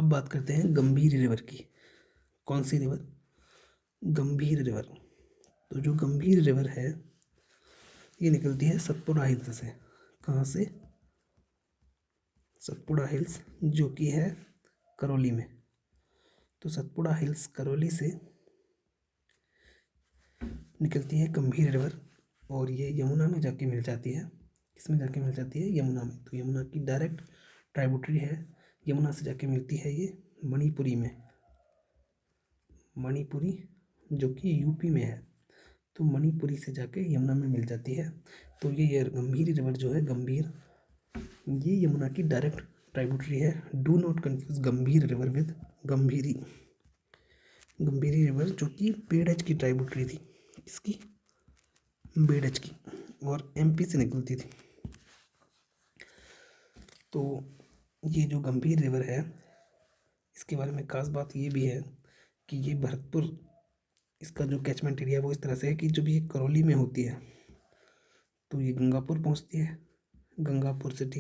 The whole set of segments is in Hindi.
अब बात करते हैं गंभीर रिवर की। कौन सी रिवर? गंभीर रिवर। तो जो गंभीर रिवर है ये निकलती है सतपुड़ा हिल्स से। कहाँ से? सतपुड़ा हिल्स, जो कि है करौली में। तो सतपुड़ा हिल्स करौली से निकलती है गंभीर रिवर और ये यमुना में जाके मिल जाती है। किसमें जाके मिल जाती है? यमुना में। तो यमुना की डायरेक्ट ट्राइब्यूटरी है, यमुना से जाके मिलती है ये मणिपुरी में। मणिपुरी जो कि यूपी में है, तो मणिपुरी से जाके यमुना में मिल जाती है। तो ये गंभीर रिवर जो है, गंभीर, ये यमुना की डायरेक्ट ट्राइब्यूटरी है। डू नॉट कंफ्यूज गंभीर river with Gambhiri. Gambhiri river जो कि बेड़ज की ट्राइब्यूटरी थी। इसकी बेड़ज की, और एमपी से निकलती थी। तो ये जो गंभीर रिवर है, इसके बारे में खास बात ये भी है कि ये भरतपुर, इसका जो कैचमेंट एरिया वो इस तरह से है कि जब ये करौली में होती है तो ये गंगापुर पहुंचती है, गंगापुर सिटी,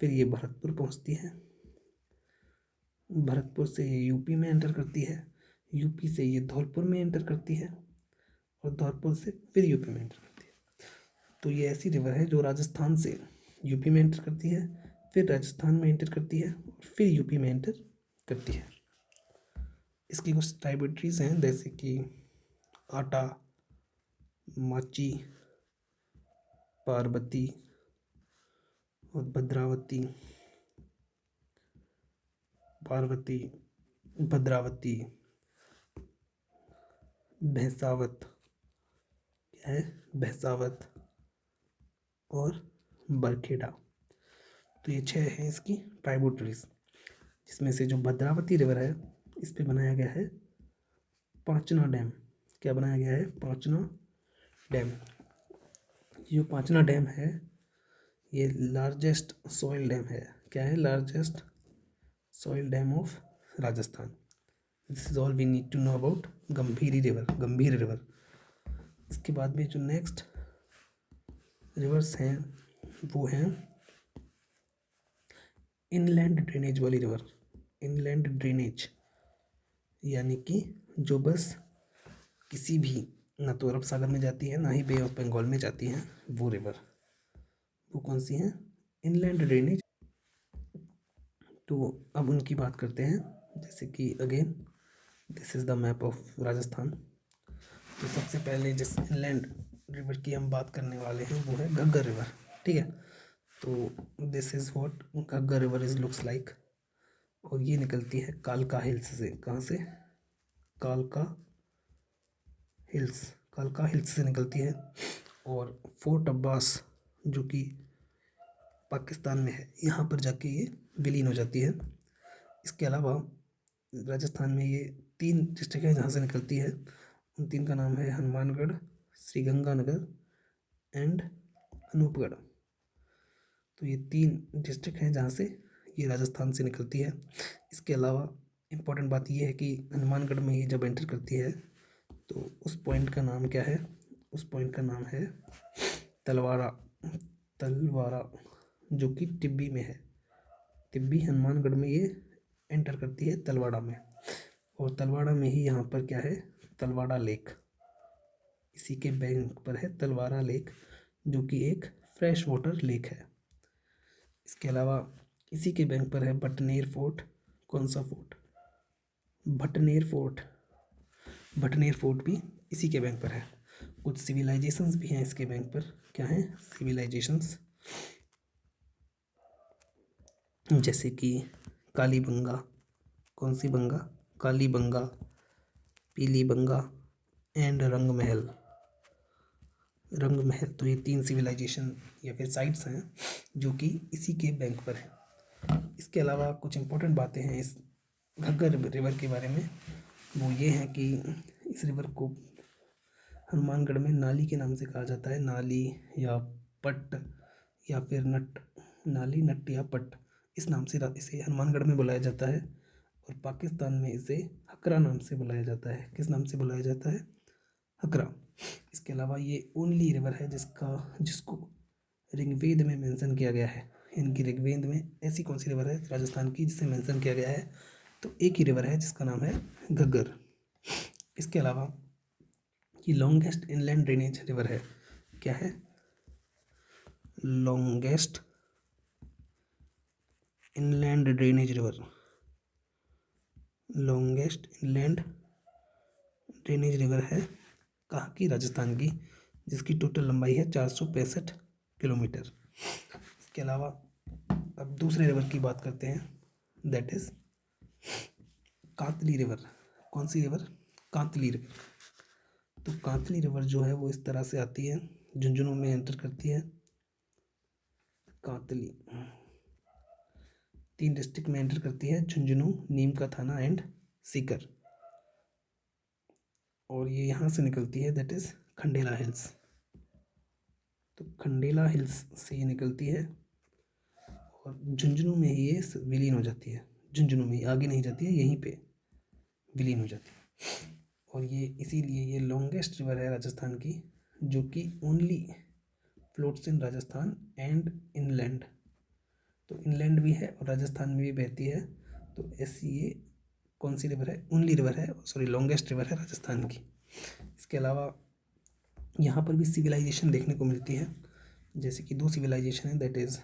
फिर ये भरतपुर पहुंचती है, भरतपुर से ये यूपी में एंटर करती है, यूपी से ये धौलपुर में एंटर करती है, और धौलपुर से फिर यूपी में एंटर करती है। तो ये ऐसी रिवर है जो राजस्थान से यूपी में एंटर करती है, फिर राजस्थान में एंटर करती है, और फिर यूपी में एंटर करती है। इसकी कुछ ट्राइब्यूटरीज हैं जैसे कि आटा, माची, पार्वती और भद्रावती, पार्वती, भद्रावती, भैंसावत, क्या है? भैंसावत और बरखेड़ा। तो ये 6 हैं इसकी ट्राइब्यूटरीज, जिसमें से जो भद्रावती रिवर है इस पे बनाया गया है पांचना डैम। क्या बनाया गया है? पांचना डैम। ये जो पांचना डैम है ये लार्जेस्ट सॉइल डैम है। क्या है? Largest soil dam of Rajasthan. This is all we need to know about Gambhiri river, Gambhir river. इसके बाद में जो नेक्स्ट रिवर्स हैं वो हैं इनलैंड ड्रेनेज वाली रिवर। इनलैंड ड्रेनेज यानी कि जो बस किसी भी, ना तो अरब सागर में जाती है ना ही बे ऑफ बंगाल में जाती है, वो रिवर। वो कौन सी है? Inland drainage. तो अब उनकी बात करते हैं, जैसे कि again this is the map of Rajasthan. तो सबसे पहले जिस इनलैंड रिवर की हम बात करने वाले हैं वो है घग्गर रिवर। ठीक है, तो this is what Ghaggar river is looks like. और ये निकलती है कालका हिल्स से। कहाँ से? कालका हिल्स, कालका हिल्स से निकलती है, और फोर्ट अब्बास जो कि पाकिस्तान में है, यहाँ पर जाके ये विलीन हो जाती है। इसके अलावा राजस्थान में ये 3 डिस्ट्रिक्ट हैं जहाँ से निकलती है। उन 3 का नाम है हनुमानगढ़, श्रीगंगानगर एंड अनूपगढ़। तो ये 3 डिस्ट्रिक्ट हैं जहाँ से ये राजस्थान से निकलती है। इसके अलावा इम्पोर्टेंट बात ये है कि हनुमानगढ़ में ये जब एंटर करती है तो उस पॉइंट का नाम क्या है? उस पॉइंट का नाम है तलवाड़ा। तलवाड़ा जो कि टिब्बी में है। टिब्बी हनुमानगढ़ में ये एंटर करती है तलवाड़ा में, और तलवाड़ा में ही यहाँ पर क्या है? तलवाड़ा लेक। इसी के बैंक पर है तलवाड़ा लेक, जो कि एक फ्रेश वाटर लेक है। इसके अलावा इसी के बैंक पर है भटनेर फोर्ट। कौन सा fort? Bhatner fort. Bhatner fort भी इसी के बैंक पर है। कुछ सिविलाइजेशंस भी हैं इसके बैंक पर। क्या हैं सिविलाइजेशंस? जैसे कि कालीबंगा। कौन सी बंगा? कालीबंगा, पीलीबंगा एंड रंगमहल। रंगमहल। तो ये 3 सिविलाइजेशन या फिर साइट्स हैं जो कि इसी के बैंक पर है। इसके अलावा कुछ इम्पोर्टेंट बातें हैं इस घग्गर रिवर के बारे में। वो ये है कि इस रिवर को हनुमानगढ़ में नाली के नाम से कहा जाता है। नाली या पट या फिर नट, नाली, नट या पट, इस नाम से इसे हनुमानगढ़ में बुलाया जाता है। और पाकिस्तान में इसे हकरा नाम से बुलाया जाता है। किस नाम से बुलाया जाता है? हकरा। इसके अलावा ये ओनली रिवर है जिसको ऋग्वेद में मेंशन किया गया है। इनकी ऋग्वेद में ऐसी कौन सी रिवर है राजस्थान की जिसे मेंशन किया गया है तो एक ही रिवर है जिसका नाम है घग्गर। इसके अलावा ये लॉन्गेस्ट इनलैंड ड्रेनेज रिवर है, क्या है? Longest inland drainage river, longest inland drainage river है कहाँ की? राजस्थान की, जिसकी टोटल लंबाई है 465 किलोमीटर। इसके अलावा अब दूसरे रिवर की बात करते हैं, दैट इज कांतली रिवर। कौन सी रिवर? कांतली रिवर। तो कांतली रिवर जो है वो इस तरह से आती है, झुंझुनू में एंटर करती है। कांतली 3 डिस्ट्रिक्ट में एंटर करती है, झुंझुनू, नीम का थाना एंड सीकर। और ये यहाँ से निकलती है, दैट इज खंडेला हिल्स। तो खंडेला हिल्स से ये निकलती है और झुंझुनू में ही ये विलीन हो जाती है। झुंझुनू में आगे नहीं जाती है, यहीं पे विलीन हो जाती है। और ये इसीलिए ये लॉन्गेस्ट रिवर है राजस्थान की, जो कि only floats in Rajasthan and inland. तो इनलैंड भी है और राजस्थान में भी बहती है। तो ऐसी ये कौन सी रिवर है? ओनली रिवर है, सॉरी लॉन्गेस्ट रिवर है राजस्थान की। इसके अलावा यहाँ पर भी सिविलाइजेशन देखने को मिलती है, जैसे कि 2 सिविलाइजेशन है, दैट इज़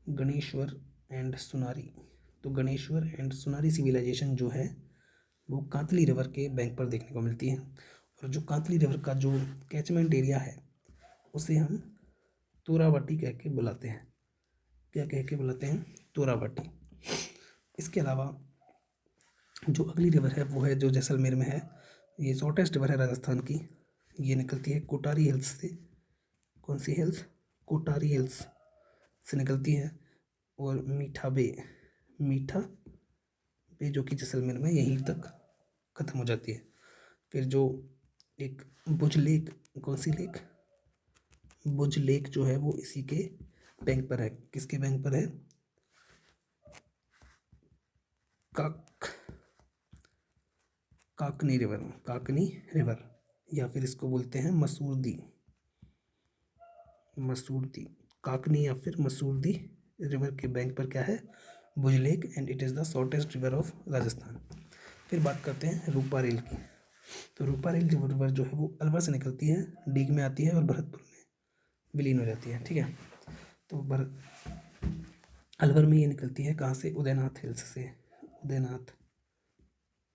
गणेश्वर एंड सुनारी। तो गणेश्वर एंड सुनारी सिविलाइजेशन जो है वो कांतली रिवर के बैंक पर देखने को मिलती है। और जो कांतली रिवर का जो कैचमेंट एरिया है उसे हम तोरावटी कह के बुलाते हैं। क्या कह के बुलाते हैं? तोरावटी। इसके अलावा जो अगली रिवर है वो है जो जैसलमेर में है, ये शॉर्टेस्ट रिवर है राजस्थान की। ये निकलती है कोटारी हिल्स से। कौन सी हिल्स? कोटारी हिल्स से निकलती है। और मीठा बे जो कि जैसलमेर में यहीं तक ख़त्म हो जाती है। फिर जो एक भुज लेक, कौन सी लेक? भुज लेक जो है वो इसी के बैंक पर है। किसके बैंक पर है? काकनी रिवर, या फिर इसको बोलते हैं मसूरदी। काकनी या फिर मसूरदी रिवर के बैंक पर क्या है? Bhuj lake, and it is the shortest river of Rajasthan. फिर बात करते हैं रूपा रेल की। तो रूपा रेल रिवर जो है वो अलवर से निकलती है, डीग में आती है और भरतपुर में विलीन हो जाती है। ठीक है, तो अलवर में ये निकलती है कहाँ से? उदयनाथ हिल्स से, उदयनाथ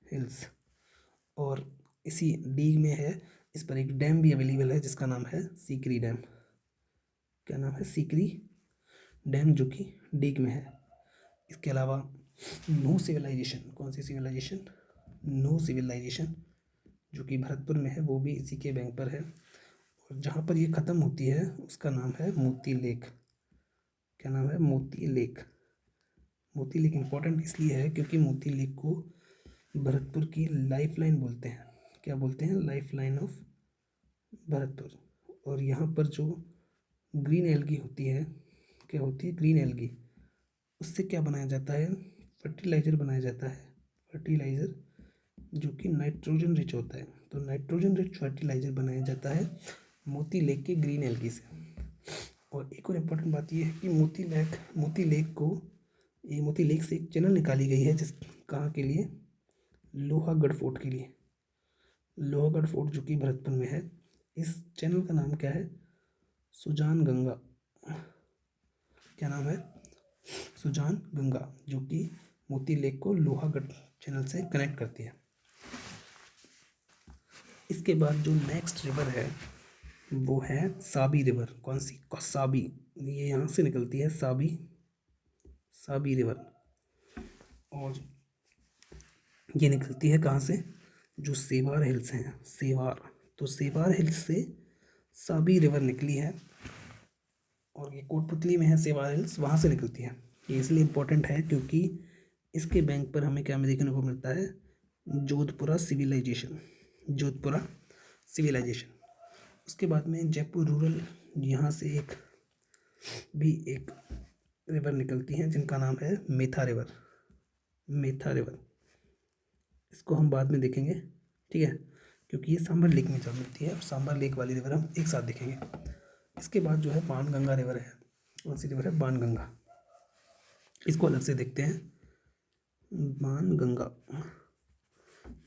हिल्स। और इसी डीग में है, इस पर एक डैम भी अवेलेबल है जिसका नाम है सीकरी डैम। क्या नाम है? सीकरी डैम, जो कि डीग में है। इसके अलावा नूह सिविलाइजेशन, कौन सी सिविलाइजेशन? नूह सिविलाइजेशन, जो कि भरतपुर में है, वो भी इसी के बैंक पर है। और जहाँ पर ये ख़त्म होती है उसका नाम है मोती लेक। क्या नाम है? मोती लेक। मोती लेक इम्पॉर्टेंट इसलिए है क्योंकि मोती लेक को भरतपुर की लाइफ लाइन बोलते हैं। क्या बोलते हैं? Life line of Bharatpur. और यहाँ पर जो ग्रीन एल्गी होती है, क्या होती है? ग्रीन एल्गी, उससे क्या बनाया जाता है? फर्टिलाइज़र बनाया जाता है। फर्टिलाइज़र जो कि नाइट्रोजन रिच होता है। तो नाइट्रोजन रिच फर्टिलाइज़र बनाया जाता है मोती लेक के ग्रीन एल्गी से। और एक और इम्पोर्टेंट बात यह है कि मोती लेक से एक चैनल निकाली गई है, जिस कहाँ के लिए? लोहागढ़ फोर्ट के लिए। लोहागढ़ फोर्ट जो कि भरतपुर में है, इस चैनल का नाम क्या है? सुजान गंगा। क्या नाम है? सुजान गंगा, जो कि मोती लेक को लोहागढ़ चैनल से कनेक्ट करती है। इसके बाद जो नेक्स्ट रिवर है वो है साबी रिवर। कौन सी? साबी। ये यहाँ से निकलती है, साबी रिवर। और ये निकलती है कहाँ से? जो सेवार हिल्स हैं, सेवार। तो सेवार हिल्स से साबी रिवर निकली है और ये कोटपुतली में है सेवार हिल्स, वहाँ से निकलती है। ये इसलिए इम्पोर्टेंट है क्योंकि इसके बैंक पर हमें क्या देखने को मिलता है? जोधपुरा सिविलाइजेशन। उसके बाद में जयपुर रूरल, यहाँ से एक रिवर निकलती हैं जिनका नाम है मेथा रिवर। इसको हम बाद में देखेंगे, ठीक है, क्योंकि ये सांबर लेक में जा मिलती है और सांबर लेक वाली रिवर हम एक साथ देखेंगे। इसके बाद जो है बाणगंगा रिवर है। कौन सी रिवर है? बाणगंगा। इसको अलग से देखते हैं। बाणगंगा।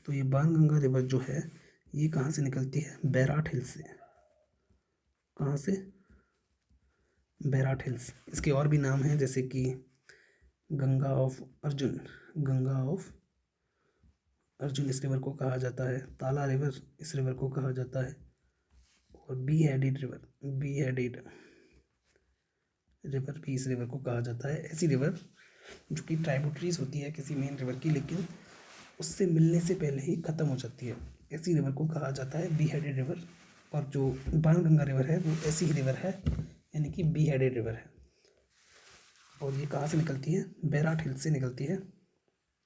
तो ये बाणगंगा रिवर जो है ये कहाँ से निकलती है? बैराट हिल्स से। कहाँ से? बैराट हिल्स। इसके और भी नाम हैं जैसे कि गंगा ऑफ अर्जुन, गंगा ऑफ अर्जुन इस रिवर को कहा जाता है, ताला रिवर इस रिवर को कहा जाता है, और be headed river, be headed river भी इस रिवर को कहा जाता है। ऐसी रिवर जो कि ट्राइब्यूटरीज होती है किसी मेन रिवर की, लेकिन उससे मिलने से पहले ही ख़त्म हो जाती है, ऐसी रिवर को कहा जाता है बी हेडेड रिवर। और जो बाणगंगा रिवर है वो ऐसी ही रिवर है, यानी कि बी हेडेड रिवर है। और ये कहाँ से निकलती है? बैराट हिल्स से निकलती है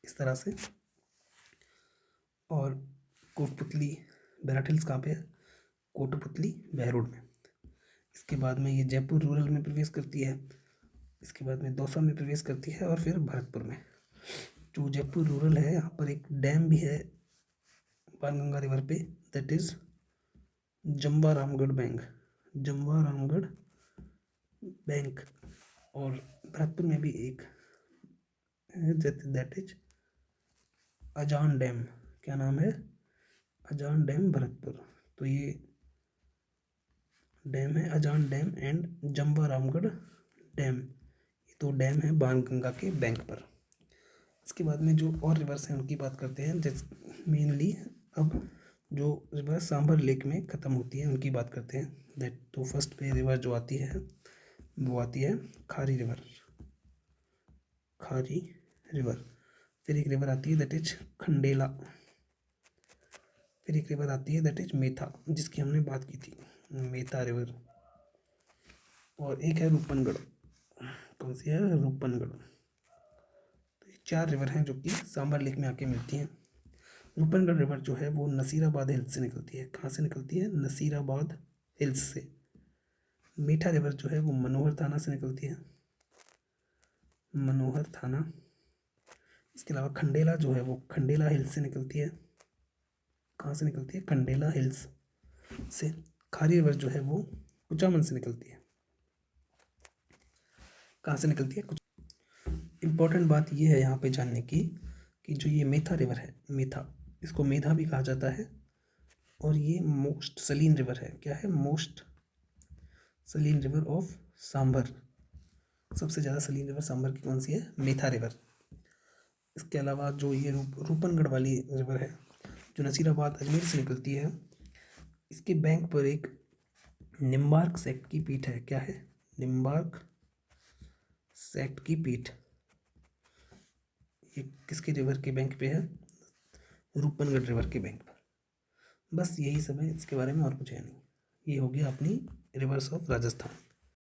इस तरह से। और कोटपुतली, बैराट हिल्स कहाँ पे है? कोटपुतली बहरोड में। इसके बाद में ये जयपुर रूरल में प्रवेश करती है, इसके बाद में दौसा में प्रवेश करती है, और फिर भरतपुर में। जो जयपुर रूरल है यहाँ पर एक डैम भी है बाणगंगा रिवर पे, that is Jamwa Ramgarh bank, Jamwa Ramgarh bank. और भरतपुर में भी एक है दैट इज अजान डैम। क्या नाम है? अजान डैम भरतपुर। तो ये डैम है अजान डैम एंड जम्वा रामगढ़ डैम, ये दो डैम है बाणगंगा के बैंक पर। इसके बाद में जो और रिवर्स हैं उनकी बात करते हैं, जैसे मेनली अब जो रिवर सांभर लेक में ख़त्म होती है उनकी बात करते हैं। दैट तो फर्स्ट पे रिवर जो आती है वो आती है खारी रिवर, खारी रिवर। फिर एक रिवर आती है दैट इज खंडेला। फिर एक रिवर आती है दैट इज मेथा, जिसकी हमने बात की थी, मेथा रिवर। और एक है रूपनगढ़। कौन सी है? रूपनगढ़। तो ये चार रिवर हैं जो कि सांबर लेक में आके मिलती हैं। रूपनगढ़ रिवर जो है वो नसीराबाद हिल्स से निकलती है। कहाँ से निकलती है? नसीराबाद हिल्स से। मीठा रिवर जो है वो मनोहर थाना से निकलती है, मनोहर थाना। इसके अलावा खंडेला जो है वो खंडेला हिल्स से निकलती है। कहाँ से निकलती है? खंडेला हिल्स से। खारी रिवर जो है वो कुचामन से निकलती है। कहाँ से निकलती है? कुछ इम्पोर्टेंट बात ये है यहाँ पे जानने की कि जो ये मेथा रिवर है, मेथा, इसको मेधा भी कहा जाता है, और ये मोस्ट सलीन रिवर है। क्या है? Most Saleen river of sambar. सबसे ज़्यादा सलीन रिवर सांभर की कौन सी है? मेथा रिवर। इसके अलावा जो ये रूपनगढ़ वाली रिवर है जो नसीराबाद अजमेर से निकलती है, इसके बैंक पर एक निम्बार्क सेक्ट की पीठ है। क्या है? निम्बार्क सेक्ट की पीठ। ये किसके रिवर के बैंक पे है? रूपनगढ़ रिवर के बैंक पर। बस यही सब है इसके बारे में, और कुछ है नहीं। ये हो गया अपनी रिवर्स ऑफ राजस्थान।